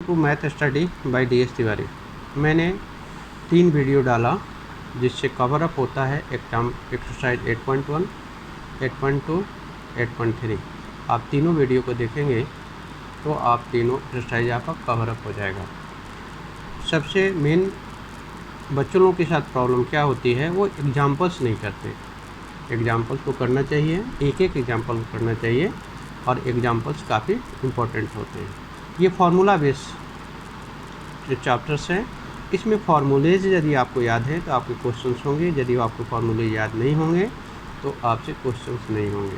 To math study by DS Tiwari. मैंने 3 video डाला जिससे कवर अप होता है एग्जाम एक्सरसाइज 8.1, 8.2, 8.3। आप तीनों वीडियो को देखेंगे तो आप तीनों एक्सरसाइज आपका कवर अप हो जाएगा। सबसे मेन बच्चों लोगों के साथ प्रॉब्लम क्या होती है, वो एग्जाम्पल्स नहीं करते। एग्जाम्पल्स को करना चाहिए, एक एक एग्जाम्पल को करना चाहिए और एग्जाम्पल्स काफ़ी इम्पोर्टेंट होते हैं। ये फार्मूला बेस्ड जो चैप्टर्स हैं, इसमें फार्मूलेज यदि आपको याद है तो आपके क्वेश्चंस होंगे, यदि आपको फार्मूले याद नहीं होंगे तो आपसे क्वेश्चंस नहीं होंगे।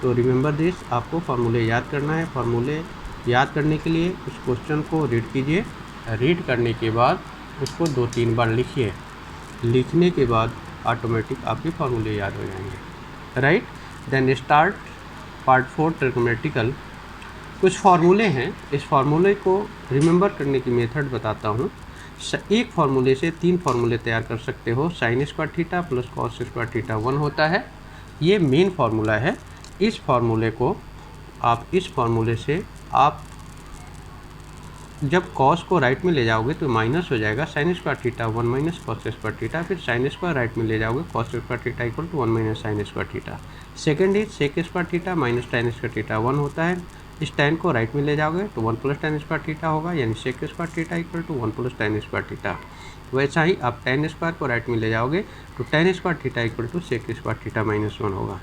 तो रिमेंबर दिस, आपको फार्मूले याद करना है। फार्मूले याद करने के लिए उस क्वेश्चन को रीड कीजिए, रीड करने के बाद उसको 2-3 बार लिखिए। लिखने के बाद ऑटोमेटिक आपके फार्मूले याद हो जाएंगे। Right, then start part 4 trigonometrical. कुछ फार्मूले हैं, इस फार्मूले को रिमेंबर करने की मेथड बताता हूँ। एक फार्मूले से 3 फार्मूले तैयार कर सकते हो। Sign square theta plus cos square theta 1 होता है, ये मेन फार्मूला है। इस फार्मूले को आप इस फार्मूले से आप जब कॉस को राइट में ले जाओगे तो माइनस हो जाएगा sine square theta 1 minus cos square theta. फिर साइन स्क्वायर राइट में ले जाओगे, cos square theta equal to 1 minus sine square theta. Second is sec square theta minus tan square theta 1 होता है। इस टेन को राइट में ले जाओगे तो 1 प्लस टेन स्क्वायर थीटा होगा, यानी sec square theta equal to 1 plus tan square theta. वैसा ही आप टेन स्क्वायर को राइट में ले जाओगे तो tan square theta equal to sec square theta minus 1 होगा।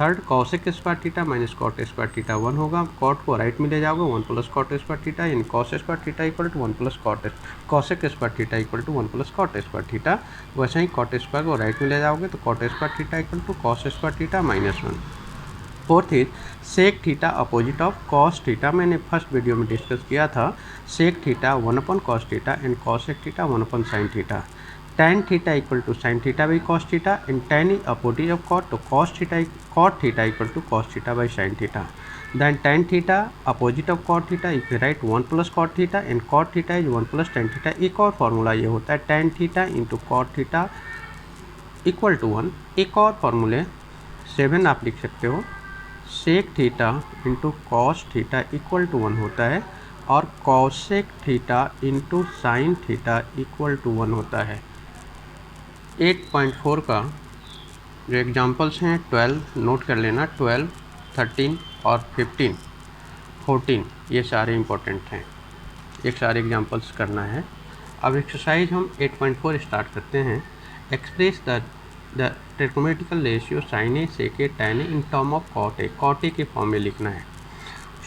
Third, cosec square theta minus cot square theta 1 होगा। कॉट को राइट में ले जाओगे 1 प्लस कॉट स्क्वायर थीटा, यानी cos square theta equal to 1 plus cosec square theta equal to 1 plus cot square theta. वैसे ही cot square को right में ले जाओगे तो cot square theta equal to cos square theta minus 1। Fourth is sec theta opposite of cos theta. मैंने first video में discuss किया था। Sec theta 1 upon cos theta and cosec theta 1 upon sine theta. tan theta equal to sine theta by cos theta and tan is opposite of cot, तो cot theta equal to cos theta by sine theta. Then tan theta opposite of cot theta, if you write 1 plus cot theta and cot theta is 1 plus tan theta. एक और formula ये होता है tan theta into cot theta equal to 1। एक और फार्मूले 7 आप लिख सकते हो, sec theta into cos theta equal to 1 होता है और cosec theta into sine theta equal to 1 होता है। 8.4 का जो एग्जांपल्स हैं 12 नोट कर लेना, 12, 13 और 15, 14 ये सारे इंपॉर्टेंट हैं। एक सारे एग्जांपल्स करना है। अब एक्सरसाइज हम 8.4 स्टार्ट करते हैं। Express the trigonometrical ratio sine A sec A tan A in term of cot A. Cot A के फॉर्म में लिखना है।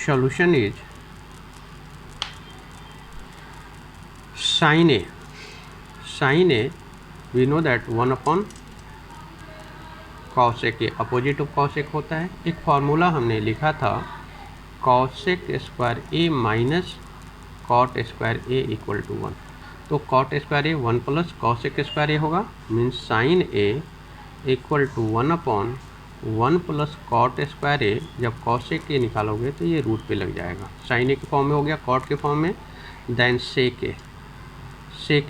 Solution is sine A we know that 1 upon cosec A opposite of cosec होता है। एक formula हमने लिखा था cosec square A minus cot square A equal to 1। तो cot square A 1 plus cosec square A होगा, means sine A equal to 1 upon 1 plus cot square A. जब cosec ए निकालोगे तो ये रूट पे लग जाएगा। साइन ए के फॉर्म में हो गया, कॉट के फॉर्म में। Then sec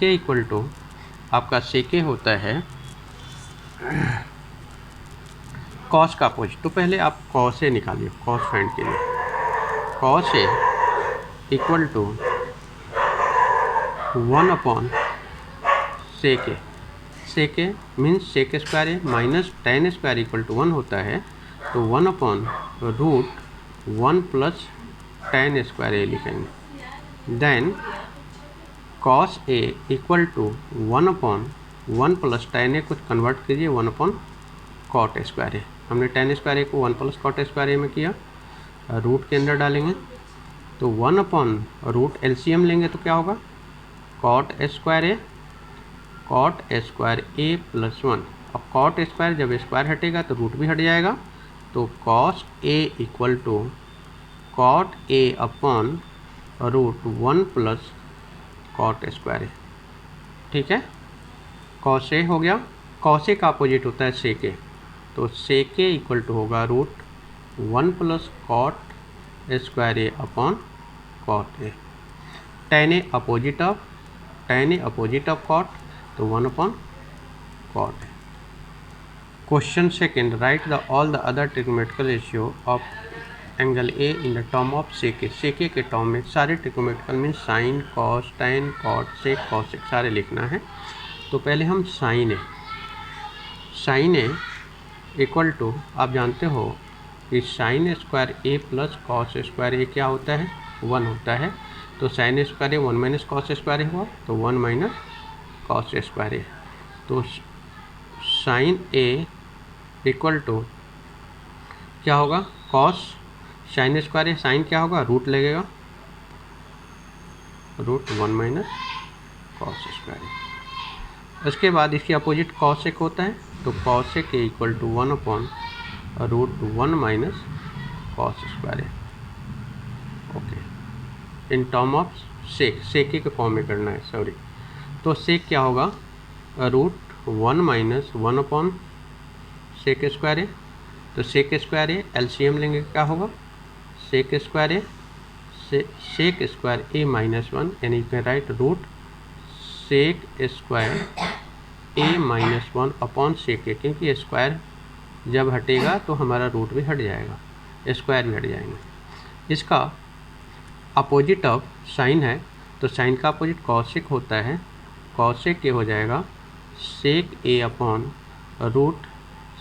A equal to आपका सेके होता है कॉस का अपोजिट। तो पहले आप कॉस ए निकालिए, कॉस फाइंड के लिए। Cos A equal to 1 upon sec A. Sec A means sec square A minus tan square equal to 1 होता है, तो 1 upon root 1 plus tan square A लिखेंगे। Then cos A equal to 1 upon 1 plus tan A, कुछ convert कीजिए 1 upon cot square ए। हमने ten square ए को 1 plus cot square ए में किया, रूट के अंदर डालेंगे तो 1 अपॉन रूट एलसीएम लेंगे तो क्या होगा, कॉट स्क्वायर ए प्लस 1। अब कॉट स्क्वायर जब स्क्वायर हटेगा तो रूट भी हट जाएगा, तो cos A equal to cot A upon root 1 plus cot square A. ठीक है, कॉस ए हो गया। कॉस ए का अपोजिट होता है सेक ए, तो सेक ए इक्वल टू होगा root 1 plus cot square A upon cot A. Tan A opposite of cot, तो 1 upon cot A. Question second, write the all the other trigonometrical ratio of angle A in the term of sec के term में सारे trigonometrical mean sine cos tan cot sec cosec सारे लिखना है। तो पहले हम साइन ए इक्वल टू, आप जानते हो कि sign square A plus cos square A क्या होता है, 1 होता है। तो sine square A 1 minus cos square ए हुआ, तो 1 माइनस कॉस स्क्वायर ए। तो साइन ए इक्वल टू क्या होगा, cos sine square A, sine क्या होगा, रूट लगेगा, root 1 minus cos square A. उसके बाद इसकी अपोजिट कॉसेक होता है, तो cosec A equal to 1 upon root 1 minus cos square A. Okay, in term of sec के फॉर्म में करना है, सॉरी। तो सेक क्या होगा, root 1 minus 1 upon sec square A. तो सेक स्क्वायर ए एलसीएम लेंगे, क्या होगा, sec square A sec square A minus 1, यानी you can write root sec square A minus 1 upon sec A, क्योंकि स्क्वायर जब हटेगा तो हमारा रूट भी हट जाएगा, स्क्वायर भी हट जाएंगे। इसका अपोजिट ऑफ साइन है, तो साइन का अपोजिट कॉसेक होता है, कॉसेक ए हो जाएगा sec A upon root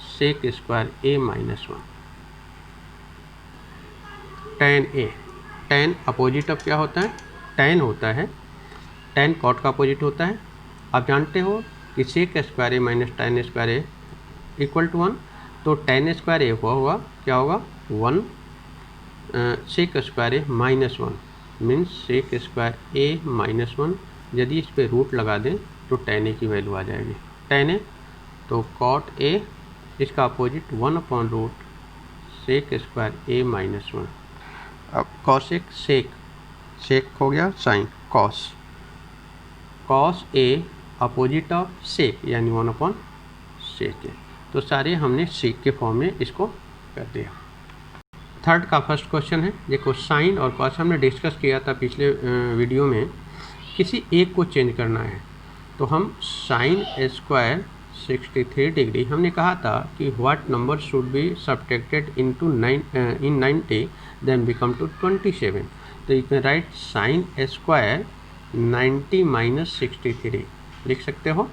sec square A minus 1। Tan A, tan opposite of क्या होता है, टेन होता है, टेन कॉट का अपोजिट होता है। आप जानते हो कि sec square A minus tan square A equal to 1, तो टेन स्क्वायर ए होगा क्या होगा, 1 sec square A minus 1 means sec square A minus 1। यदि इस पर रूट लगा दें तो टेन ए की वैल्यू आ जाएगी, टेन ए। तो कॉट ए, इसका opposite 1 upon root sec square A minus 1। अब कॉसेक सेक, सेक हो गया sine, cos A opposite of sec यानी 1 अपॉन सेक ए। तो सारे हमने सेक के फॉर्म में इसको कर दिया। थर्ड का फर्स्ट क्वेश्चन है, देखो साइन और कॉस हमने डिस्कस किया था पिछले वीडियो में, किसी एक को चेंज करना है। तो हम साइन स्क्वायर 63 डिग्री, हमने कहा था कि what number should be subtracted into in 90 then become to 27। तो you can write sine square 90 minus 63 लिख सकते हो।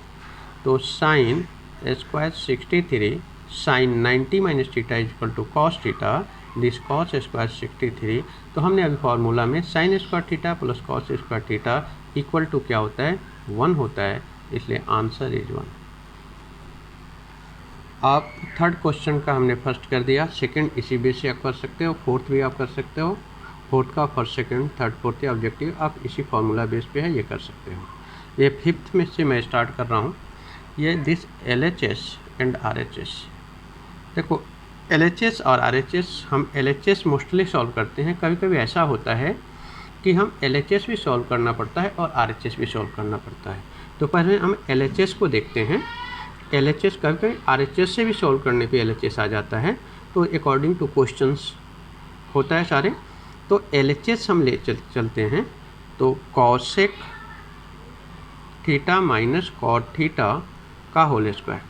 तो sine square 63 sine 90 minus theta is equal to cos theta, this cos square 63। तो हमने अभी फार्मूला में sine square theta plus cos square theta equal to क्या होता है, 1 होता है, इसलिए आंसर इज 1। आप थर्ड क्वेश्चन का हमने फर्स्ट कर दिया, सेकंड इसी बेस से आप कर सकते हो, फोर्थ भी आप कर सकते हो। फोर्थ का फर्स्ट सेकंड थर्ड फोर्थ या ऑब्जेक्टिव आप इसी फार्मूला बेस पे है, ये कर सकते हो। ये फिफ्थ में से मैं स्टार्ट कर रहा हूँ। ये दिस LHS एंड RHS, देखो LHS और RHS, हम LHS मोस्टली सॉल्व करते हैं। कभी कभी ऐसा होता है कि हम LHS भी सॉल्व करना पड़ता है और RHS भी सॉल्व करना पड़ता है। तो पहले हम LHS को देखते हैं। LHS कभी कभी RHS से भी सॉल्व करने पे LHS आ जाता है, तो अकॉर्डिंग टू क्वेश्चंस होता है सारे। तो LHS हम ले चलते हैं। तो cosec theta minus cot theta का होल स्क्वायर।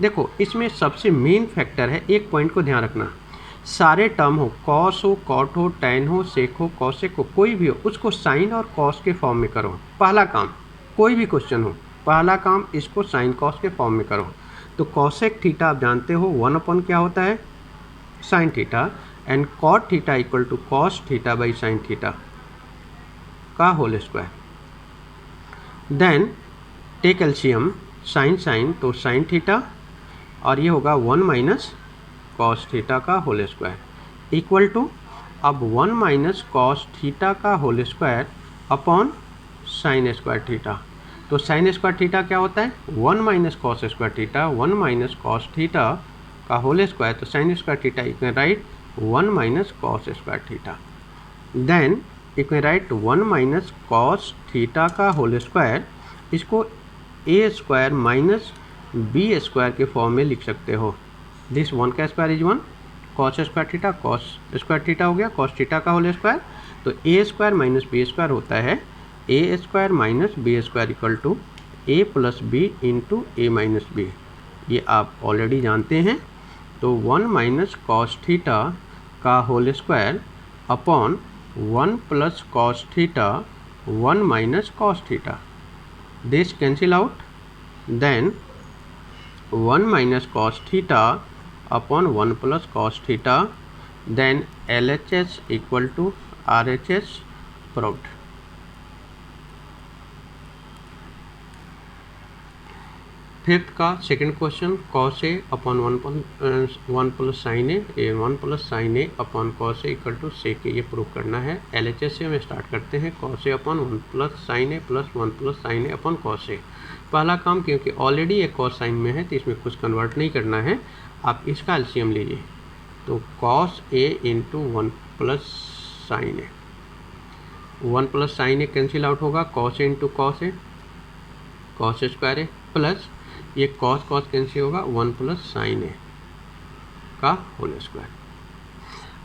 देखो इसमें सबसे मेन फैक्टर है, एक पॉइंट को ध्यान रखना, सारे टर्म हो, कॉस हो, कॉट हो, टेन हो, सेक हो, कॉसेक हो, कोई भी हो, उसको साइन और कॉस के फॉर्म में करो। पहला काम, कोई भी क्वेश्चन हो, पहला काम इसको साइन कॉस के फॉर्म में करो। तो कॉसेक थीटा आप जानते हो 1 अपॉन क्या होता है, sine theta, and cot theta equal to cos theta by sine theta का whole square. Then take LCM, sine sine तो साइन थीटा, और ये होगा 1 माइनस कॉस थीटा का होल स्क्वायर इक्वल टू, अब 1 माइनस कॉस थीटा का whole square upon sine square theta. तो sine square theta क्या होता है, 1 minus cos square theta, 1 minus cos theta का होल स्क्वायर। तो sine square theta you can write 1 minus cos square theta. Then you can write 1 minus cos theta का whole square, इसको A square minus B square के form में लिख सकते हो। This 1 का square is 1, cos square theta cos square theta हो गया, कॉस थीटा का होल स्क्वायर। तो A square minus B square होता है A square minus B square equal to A plus B into A minus B, ये आप already जानते हैं। तो 1 माइनस कॉस थीटा का whole square upon 1 plus cos theta 1 minus cos theta. This cancel out. Then 1 minus cos theta upon 1 plus cos theta, then LHS equal to RHS proved. Fifth का second question cos A upon 1 plus sine A 1 plus sine A upon cos A equal to sec A ये prove करना है. LHS से हम start करते हैं. cos A upon 1 plus sine A plus 1 plus sine A upon cos A. पहला काम, क्योंकि ऑलरेडी एक कॉस साइन में है तो इसमें कुछ कन्वर्ट नहीं करना है. आप इसका एलसीएम लीजिए तो cos A into 1 plus sine A. 1 plus sine A cancel out होगा. cos A into cos A cos square A plus ये cos cos कैंसिल होगा 1 प्लस साइन ए का होल स्क्वायर.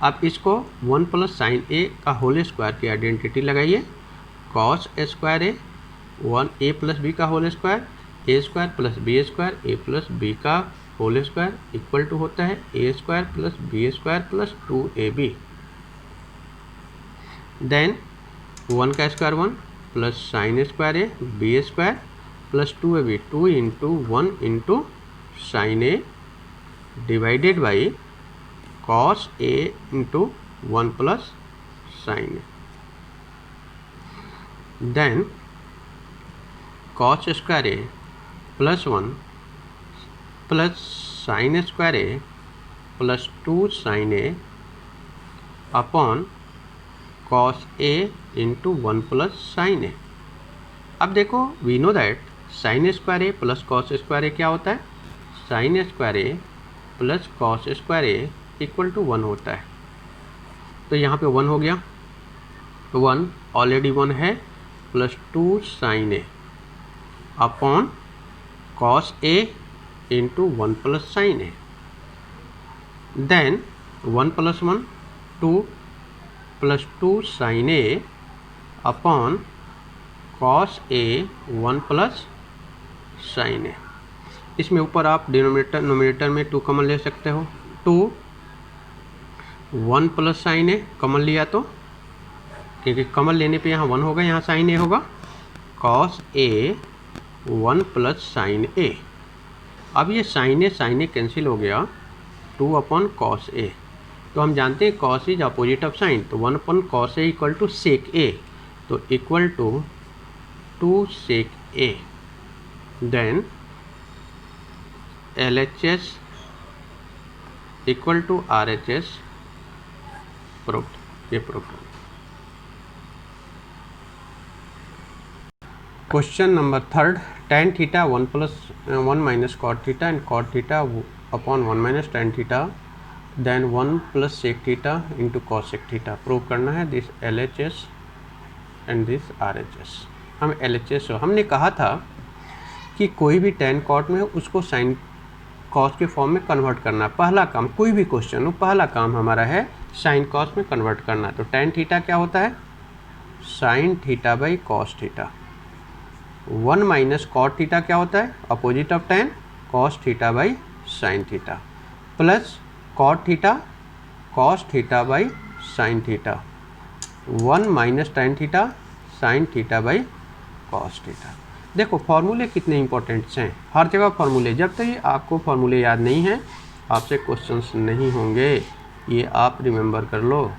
अब इसको 1 प्लस साइन ए का whole square की identity लगाइए. cos square A 1 A plus B का whole square A square plus B square A plus B का होल स्क्वायर इक्वल टू होता है A square plus B square plus 2ab. Then 1 का square 1 plus sine square A B square plus 2ab 2 into 1 into sine A divided by cos A into 1 plus sine A. Then cos square A plus 1 plus sine square A plus 2 sine A upon cos A into 1 plus sine A. अब देखो we know that sine square A plus cos square A क्या होता है. Sine square A plus cos square A equal to 1 होता है. तो यहाँ पे 1 हो गया. 1 ऑलरेडी 1 है plus 2 sine A upon cos A into 1 plus sine A. Then 1 plus 1 2 plus 2 sine A upon cos A 1 plus sine A. इसमें ऊपर आप नोमिनेटर में 2 कॉमन ले सकते हो. 2 1 प्लस साइन ए कॉमन लिया तो, क्योंकि कॉमन लेने पे यहाँ 1 होगा, यहाँ साइन ए होगा. cos A 1 plus sine A. अब ये साइन ए कैंसिल हो गया. 2 अपॉन कॉस ए. तो हम जानते हैं cos is opposite of sine, तो 1 upon cos A equal to sec A, तो equal to 2 sec A. Then LHS equal to RHS proved. ये proved. Question number third, tan theta 1 plus 1 minus cot theta and cot theta upon 1 minus tan theta then 1 plus sec theta into cosec theta. Prove करना है this LHS and this RHS. हम LHS हमने कहा था कि कोई भी tan cot में उसको साइन कॉस के फॉर्म में कन्वर्ट करना. पहला काम, कोई भी क्वेश्चन हो, पहला काम हमारा है साइन कॉस में कन्वर्ट करना. तो tan थीटा क्या होता है, sine theta by cos theta. 1 minus cot theta क्या होता है, opposite of tan cos theta by sine theta plus cot theta cos theta by sine theta. 1 minus tan theta sine theta by cos theta. देखो फॉर्मूले कितने importance हैं, हर जगह फॉर्मूले. जब तक ये आपको फॉर्मूले याद नहीं हैं आपसे क्वेश्चंस नहीं होंगे. ये आप रिमेंबर कर लो.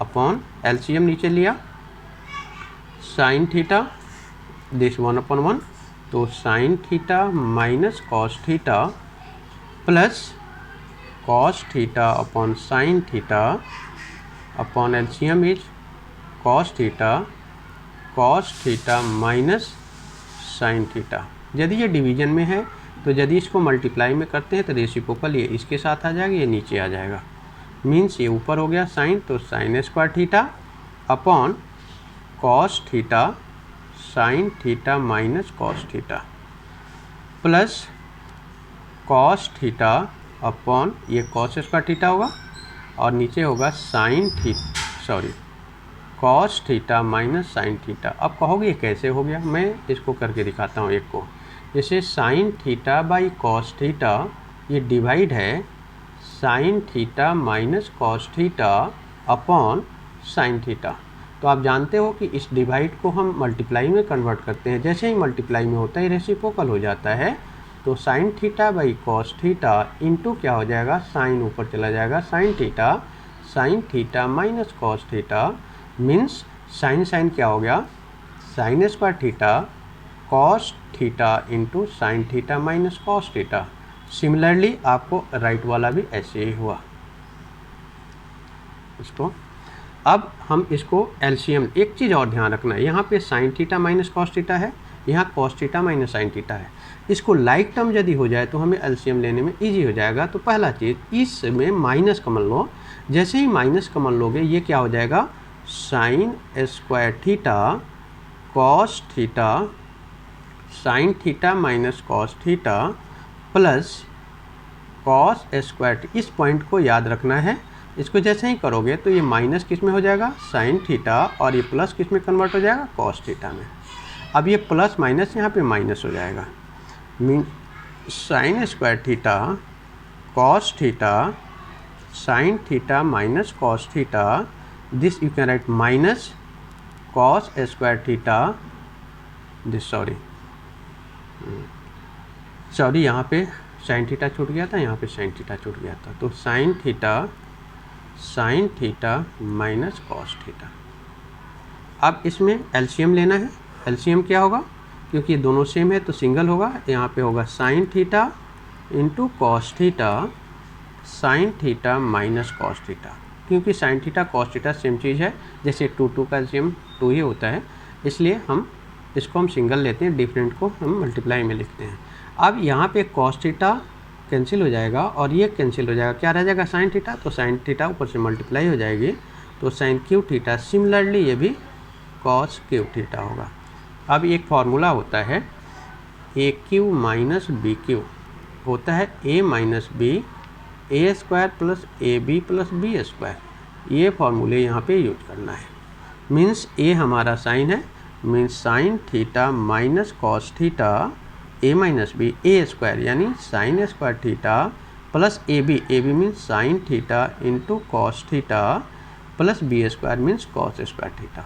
अपॉन एलसीएम नीचे लिया, साइन थीटा दिस 1 अपॉन 1, तो sine theta minus cos theta plus cos theta upon sine theta upon LCM is cos theta minus sine theta. यदि ये डिवीजन में है तो यदि इसको मल्टीप्लाई में करते हैं तो रेसिप्रोकल ये इसके साथ आ जाएगा, ये नीचे आ जाएगा. मीन्स ये ऊपर हो गया साइन, तो sine square theta upon cos theta sine theta minus cos theta plus cos theta upon ये कॉस स्क्वायर थीटा होगा और नीचे होगा cos theta minus sine theta. अब कहोगे ये कैसे हो गया, मैं इसको करके दिखाता हूँ एक को. जैसे sign theta by cos theta ये डिवाइड है sine theta minus cos theta upon sine theta. तो आप जानते हो कि इस डिवाइड को हम मल्टीप्लाई में कन्वर्ट करते हैं, जैसे ही मल्टीप्लाई में होता है रेसिप्रोकल हो जाता है। तो sine theta by cos theta into क्या हो जाएगा, साइन ऊपर चला जाएगा sign theta minus cos theta means sign क्या हो गया, sign square theta cos theta into sine theta minus cos theta. Similarly आपको राइट वाला भी ऐसे ही हुआ। इसको अब हम इसको एलसीएम, एक चीज़ और ध्यान रखना है, यहाँ पे sign theta minus cos theta है, यहाँ cos theta minus sine theta है। इसको लाइक टर्म यदि हो जाए तो हमें एलसीएम लेने में इजी हो जाएगा। तो पहला चीज़, इसमें माइनस कॉमन लो, जैसे ही माइनस कॉमन लोगे ये क्या हो जाएगा, sine square theta cos theta sine theta minus cos theta plus cos square. इस पॉइंट को याद रखना है। इसको जैसे ही करोगे तो ये माइनस किस में हो जाएगा, साइन थीटा, और ये प्लस किस में कन्वर्ट हो जाएगा, कॉस थीटा में। अब ये प्लस माइनस यहाँ पे माइनस हो जाएगा, mean sine square theta cos theta sine theta minus cos theta, this you can right minus cos square theta, this sorry यहाँ पे साइन थीटा छूट गया था, यहाँ पे साइन थीटा छूट गया था। तो sine theta minus cos theta. अब इसमें एलसीएम लेना है। एलसीएम क्या होगा, क्योंकि दोनों सेम है तो सिंगल होगा। यहाँ पे होगा sine theta into cos theta sine theta minus cos theta, क्योंकि sine theta cos theta same चीज़ है, जैसे 2 का एलसीएम 2 ही होता है, इसलिए इसको हम सिंगल लेते हैं, डिफरेंट को हम मल्टीप्लाई में लिखते हैं। अब यहाँ पे कॉस थीटा कैंसिल हो जाएगा और ये कैंसिल हो जाएगा, क्या रह जाएगा, साइन थीटा। तो साइन थीटा ऊपर से मल्टीप्लाई हो जाएगी, तो साइन क्यू थीटा। सिमिलरली ये भी कॉस क्यू थीटा होगा। अब एक फार्मूला होता है A cube minus B cube, होता है A minus B A square plus A B plus B square. ये फार्मूले यहाँ पे यूज करना है। मीन्स ए हमारा साइन है, means sine theta minus cos theta A minus B A square, यानी sine square theta plus A B means sine theta into cos theta plus B square means cos square theta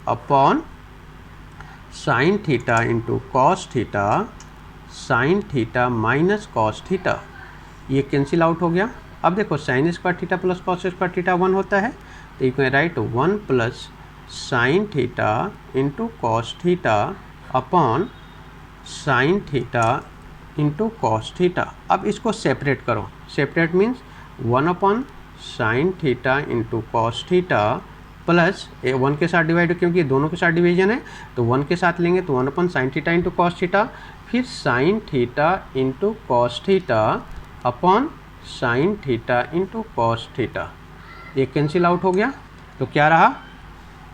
upon sine theta into cos theta sine theta minus cos theta. ये cancel out हो गया। अब देखो sine square theta plus cos square theta 1 होता है, तो you can write 1 plus sign theta into cos theta upon sine theta into cos theta. अब इसको सेपरेट करो, separate means 1 upon sine theta into cos theta plus 1 के साथ divide, क्योंकि दोनों के साथ डिवीजन है तो 1 के साथ लेंगे तो 1 upon sine theta into cos theta, फिर sine theta into cos theta upon sine theta into cos theta. ये कैंसिल आउट हो गया, तो क्या रहा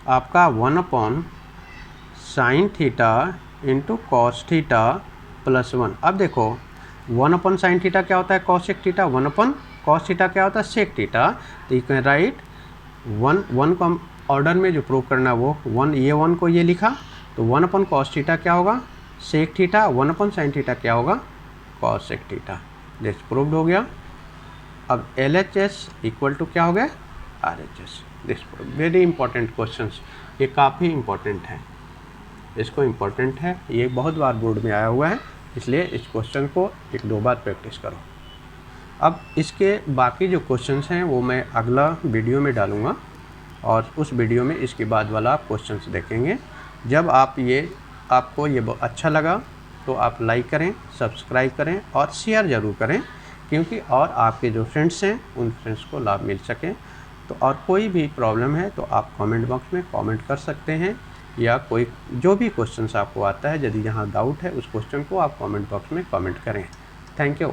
आपका 1 upon sine theta into cos theta plus 1। अब देखो 1 अपॉन साइन थीटा क्या होता है, cosec theta, 1 upon cos theta क्या होता है, सेक थीटा। तो यू कैन राइट 1 को हम ऑर्डर में जो प्रूव करना है वो 1, ये 1 को ये लिखा, तो 1 अपॉन कॉस थीटा क्या होगा, sec theta, 1 upon sine theta क्या होगा, कॉसेक थीटा। दिस प्रूव्ड हो गया। अब LHS इक्वल टू क्या हो गया, RHS। This very important questions, ये काफ़ी इंपॉर्टेंट है, इसको इम्पोर्टेंट है, ये बहुत बार बोर्ड में आया हुआ है, इसलिए इस क्वेश्चन को 1-2 बार प्रैक्टिस करो। अब इसके बाकी जो क्वेश्चंस हैं वो मैं अगला वीडियो में डालूँगा, और उस वीडियो में इसके बाद वाला आप क्वेश्चंस देखेंगे। जब आपको ये अच्छा लगा तो आप लाइक करें, सब्सक्राइब करें और शेयर ज़रूर करें, क्योंकि और आपके जो फ्रेंड्स हैं उन फ्रेंड्स को लाभ मिल सके। तो और कोई भी प्रॉब्लम है तो आप कमेंट बॉक्स में कमेंट कर सकते हैं, या कोई जो भी क्वेश्चंस आपको आता है, यदि यहाँ डाउट है उस क्वेश्चन को आप कमेंट बॉक्स में कमेंट करें। Thank you.